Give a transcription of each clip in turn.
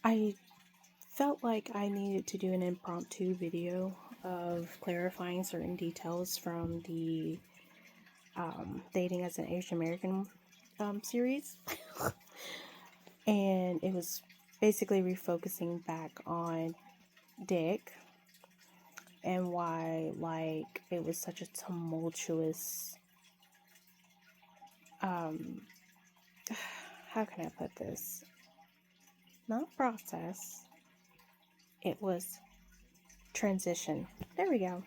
I felt like I needed to do an impromptu video of clarifying certain details from the Dating as an Asian American series. And it was basically refocusing back on Dick and why, like, it was such a tumultuous, um, how can I put this? Not process. It was transition. There we go.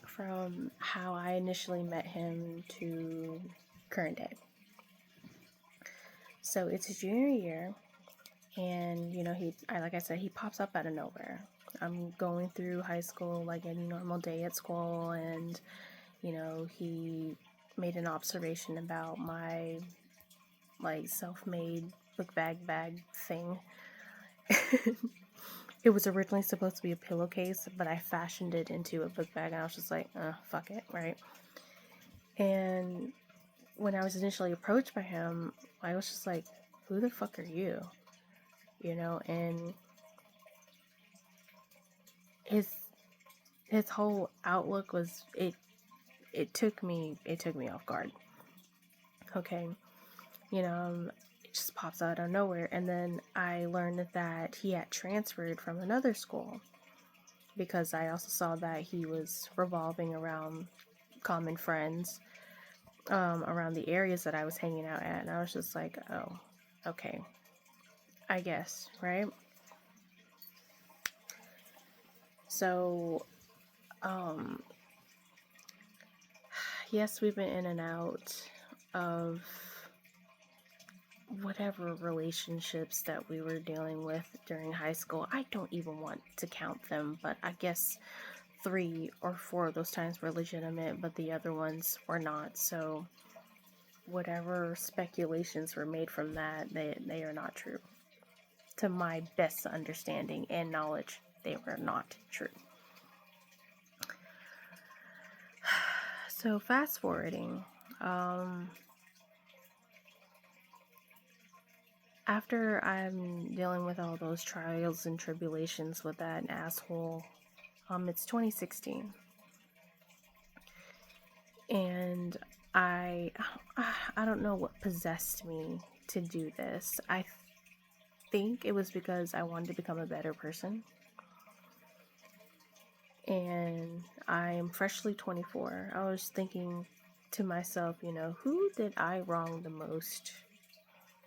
From how I initially met him to current day. So it's his junior year, and like I said, he pops up out of nowhere. I'm going through high school like any normal day at school, and he made an observation about my like self-made book bag thing. It was originally supposed to be a pillowcase, but I fashioned it into a book bag, and I was just like, fuck it, right? And when I was initially approached by him, I was just like, who the fuck are you? And his whole outlook was, it took me off guard. Okay. It just pops out of nowhere. And then I learned that he had transferred from another school, because I also saw that he was revolving around common friends around the areas that I was hanging out at. And I was just like, oh, okay, I guess, right? So, yes, we've been in and out of whatever relationships that we were dealing with during high school. I don't even want to count them, but I guess 3 or 4 of those times were legitimate, but the other ones were not. So whatever speculations were made from that, they are not true. To my best understanding and knowledge, they were not true. So fast forwarding, after I'm dealing with all those trials and tribulations with that asshole, it's 2016. And I don't know what possessed me to do this. I think it was because I wanted to become a better person. And I am freshly 24. I was thinking to myself, who did I wrong the most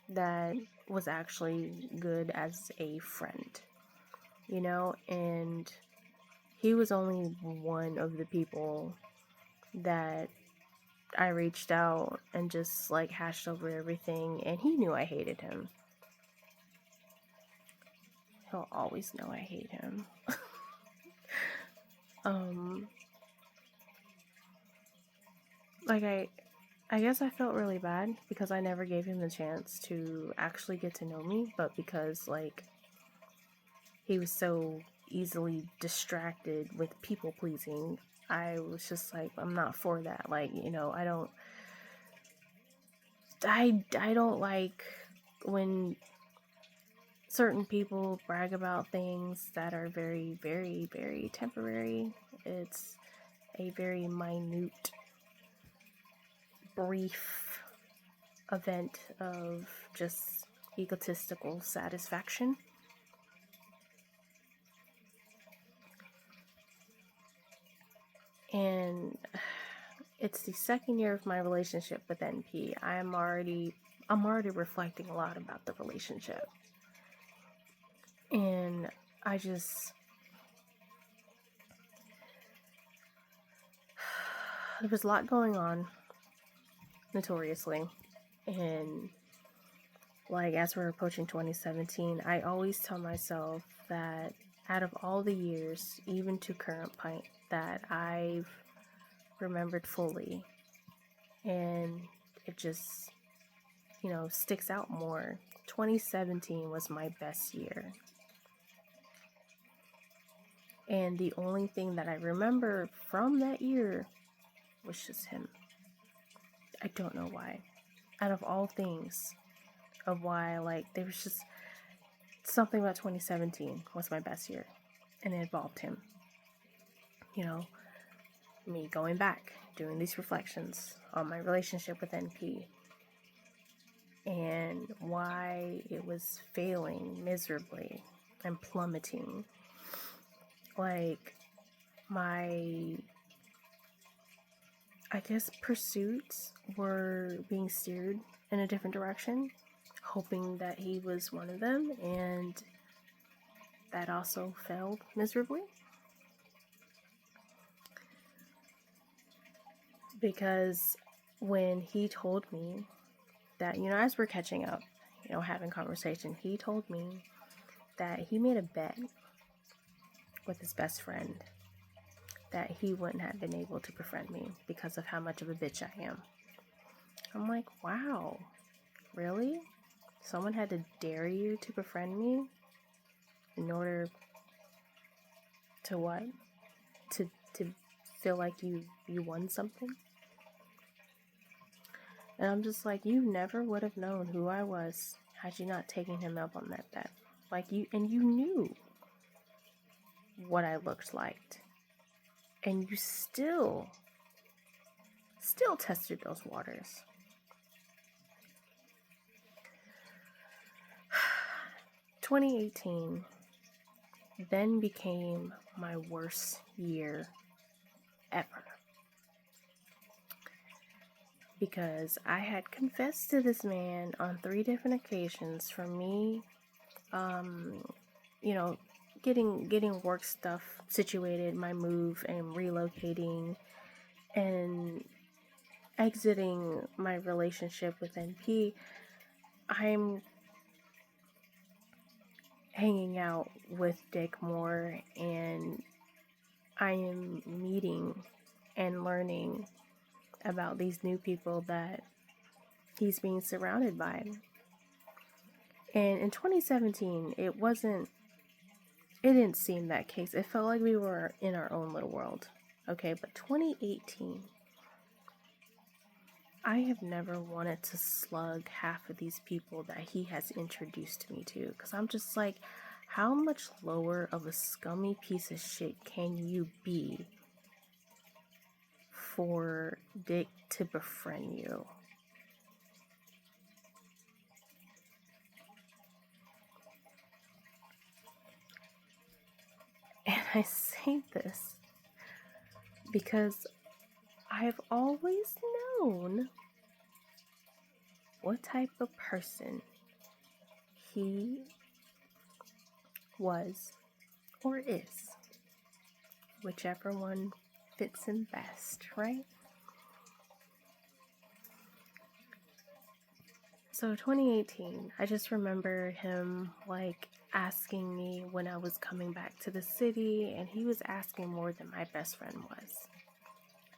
that was actually good as a friend? And he was only one of the people that I reached out and just like hashed over everything, and he knew I hated him. He'll always know I hate him. Like I guess I felt really bad because I never gave him the chance to actually get to know me, but because like he was so easily distracted with people pleasing, I was just like, I'm not for that. Like, I don't like when certain people brag about things that are very, very, very temporary. It's a very minute, brief event of just egotistical satisfaction. And it's the second year of my relationship with NP. I'm already reflecting a lot about the relationship. And I just, there was a lot going on, notoriously. And like, as we're approaching 2017, I always tell myself that out of all the years, even to current point, that I've remembered fully, and it just, sticks out more. 2017 was my best year. And the only thing that I remember from that year was just him. I don't know why. Out of all things, of why, like, there was just, something about 2017 was my best year, and it involved him. You know, me going back, doing these reflections on my relationship with NP and why it was failing miserably and plummeting. Like, my, I guess, pursuits were being steered in a different direction, hoping that he was one of them, and that also failed miserably. Because when he told me that, as we're catching up, having conversation, he told me that he made a bet with his best friend that he wouldn't have been able to befriend me because of how much of a bitch I am. I'm like, wow, really? Someone had to dare you to befriend me in order to what? To feel like you won something? And I'm just like, you never would have known who I was had you not taken him up on that bet. Like, you knew what I looked like. And you still tested those waters. ...2018 then became my worst year ever. Because I had confessed to this man on 3 different occasions for me, getting work stuff situated, my move and relocating and exiting my relationship with NP. I'm hanging out with Dick more, and I am meeting and learning about these new people that he's being surrounded by. And in 2017, it didn't seem that case. It felt like we were in our own little world. Okay, but 2018, I have never wanted to slug half of these people that he has introduced me to. Because I'm just like, how much lower of a scummy piece of shit can you be for Dick to befriend you? And I say this because I've always known what type of person he was or is, whichever one fits him best, right? So 2018, I just remember him asking me when I was coming back to the city, and he was asking more than my best friend was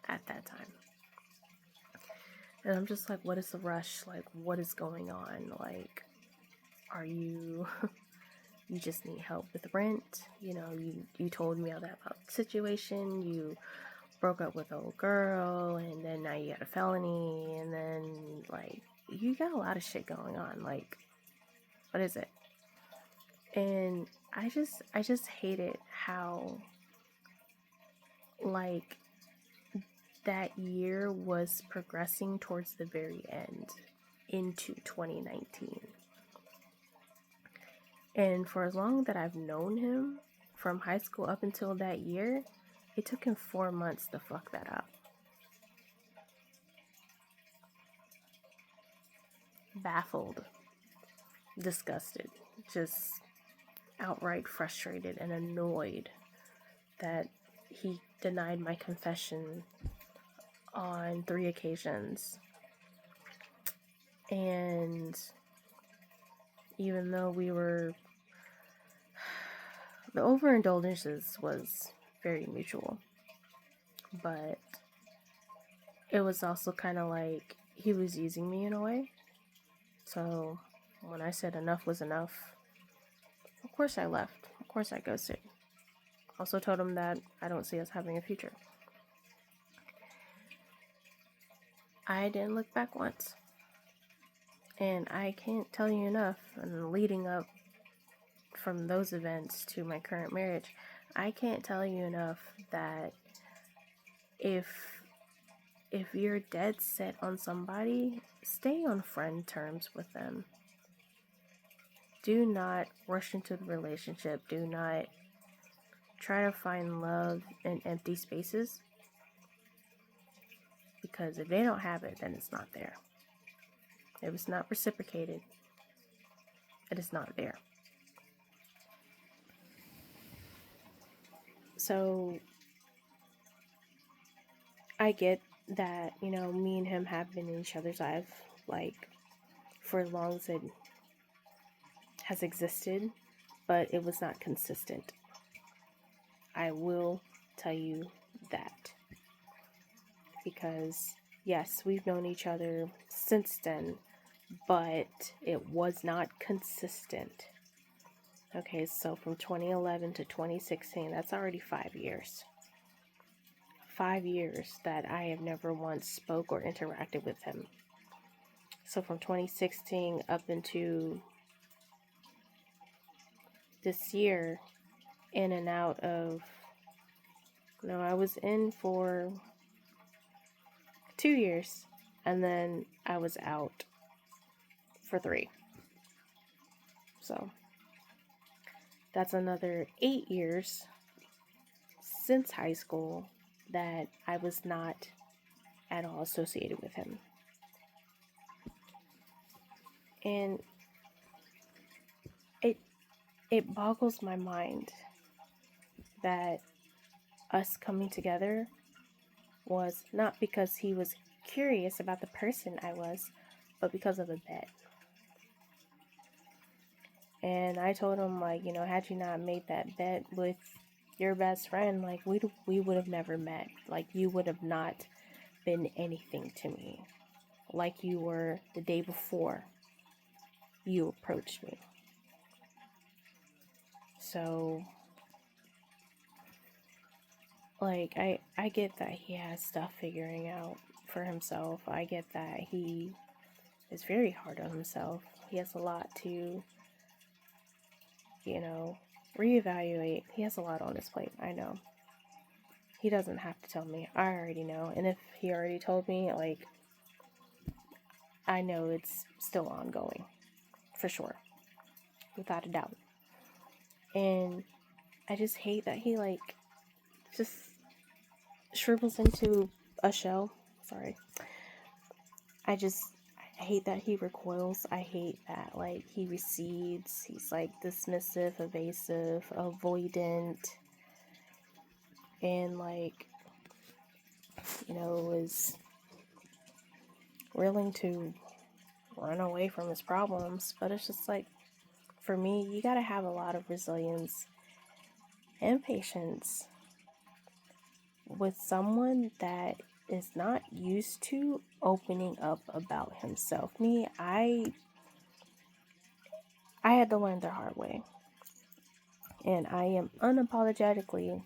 at that time. And I'm just like, what is the rush? Like, what is going on? Like, are you you just need help with rent? You told me all that about the situation. You broke up with an old girl, and then now you got a felony, and then you got a lot of shit going on. Like, what is it? And I just hated how that year was progressing towards the very end into 2019. And for as long that I've known him, from high school up until that year, it took him 4 months to fuck that up. Baffled, disgusted, just outright frustrated and annoyed that he denied my confession on 3 occasions. And even though the overindulgences was very mutual, but it was also kind of like he was using me in a way. So when I said enough was enough, of course I left. Of course I ghosted. Also told him that I don't see us having a future. I didn't look back once. And I can't tell you enough, and leading up from those events to my current marriage, I can't tell you enough that if you're dead set on somebody, stay on friend terms with them. Do not rush into the relationship. Do not try to find love in empty spaces, because if they don't have it, then it's not there. If it's not reciprocated, it is not there. So I get that, me and him have been in each other's life, like, for as long as it has existed, but it was not consistent. I will tell you that. Because, yes, we've known each other since then, but it was not consistent. Okay, so from 2011 to 2016, that's already 5 years. 5 years that I have never once spoke or interacted with him. So from 2016 up into this year, in and out of, I was in for 2 years, and then I was out for 3. So that's another 8 years since high school that I was not at all associated with him. And it boggles my mind that us coming together was not because he was curious about the person I was, but because of a bet. And I told him, like, had you not made that bet with your best friend, like, we would have never met. Like, you would have not been anything to me. Like you were the day before you approached me. So, like, I get that he has stuff figuring out for himself. I get that he is very hard on himself. He has a lot to, reevaluate. He has a lot on his plate, I know. He doesn't have to tell me. I already know. And if he already told me, like, I know it's still ongoing. For sure. Without a doubt. And I just hate that he, like, just shrivels into a shell. Sorry. I hate that he recoils. I hate that, like, he recedes. He's, like, dismissive, evasive, avoidant. And, like, is willing to run away from his problems. But it's just like, for me, you gotta have a lot of resilience and patience with someone that is not used to opening up about himself. Me, I had to learn the hard way. And I am unapologetically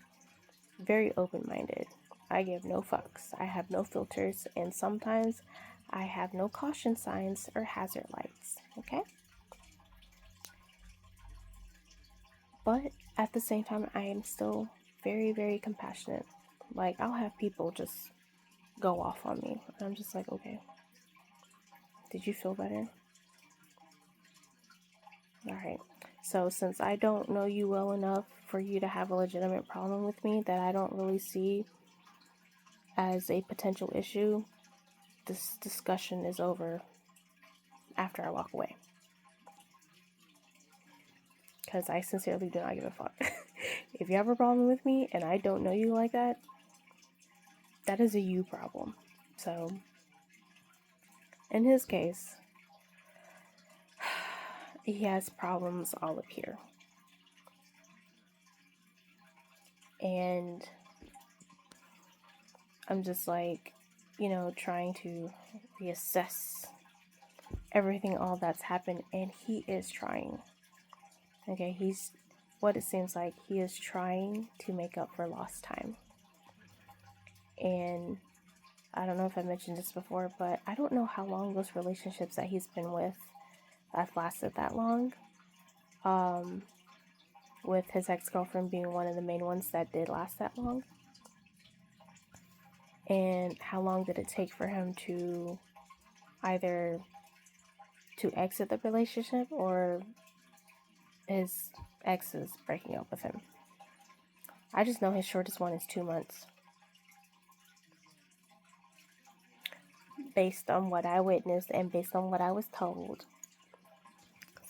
very open-minded. I give no fucks. I have no filters. And sometimes I have no caution signs or hazard lights. Okay? But at the same time, I am still very, very compassionate. Like, I'll have people just go off on me. And I'm just like, okay. Did you feel better? Alright. So since I don't know you well enough for you to have a legitimate problem with me that I don't really see as a potential issue, this discussion is over after I walk away. Because I sincerely do not give a fuck. If you have a problem with me and I don't know you like that, that is a you problem. So, in his case, he has problems all up here. And I'm just like, trying to reassess everything, all that's happened. And he is trying. Okay, what it seems like, he is trying to make up for lost time. And I don't know if I mentioned this before, but I don't know how long those relationships that he's been with have lasted that long. with his ex-girlfriend being one of the main ones that did last that long. And how long did it take for him to either to exit the relationship or his ex is breaking up with him? I just know his shortest one is 2 months. Based on what I witnessed and based on what I was told.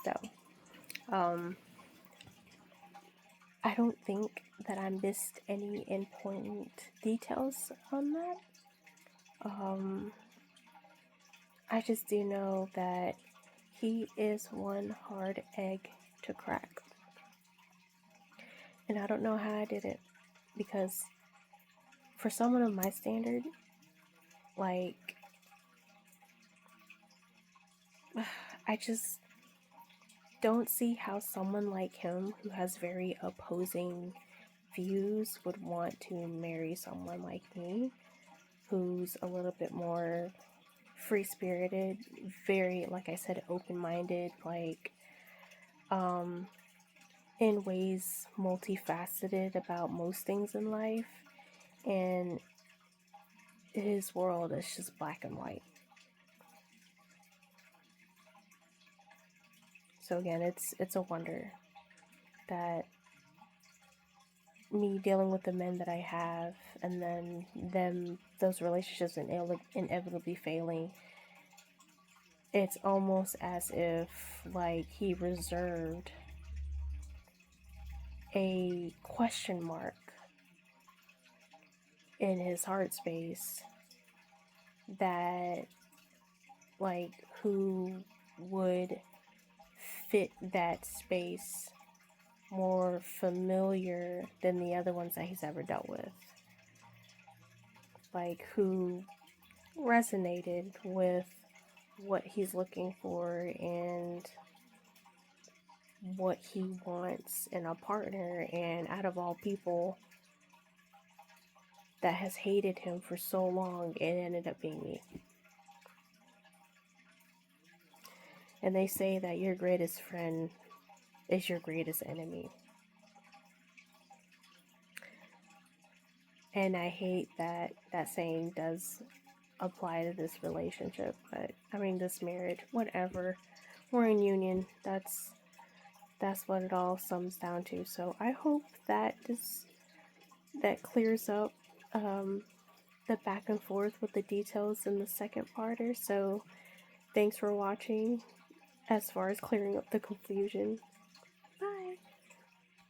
So, I don't think that I missed any important details on that. I just do know that he is one hard egg to crack. And I don't know how I did it, because for someone of my standard, like, I just don't see how someone like him, who has very opposing views, would want to marry someone like me, who's a little bit more free-spirited, very, like I said, open-minded, like, in ways multifaceted about most things in life, and his world is just black and white. So again, it's a wonder that me dealing with the men that I have, and then those relationships inevitably failing, it's almost as if, like, he reserved a question mark in his heart space that, like, who would fit that space more familiar than the other ones that he's ever dealt with. Like, who resonated with what he's looking for and what he wants in a partner. And out of all people that has hated him for so long, it ended up being me. And they say that your greatest friend is your greatest enemy. And I hate that that saying does apply to this relationship, but I mean, this marriage, whatever. We're in union. That's what it all sums down to. So I hope that that clears up the back and forth with the details in the second parter. So thanks for watching as far as clearing up the confusion.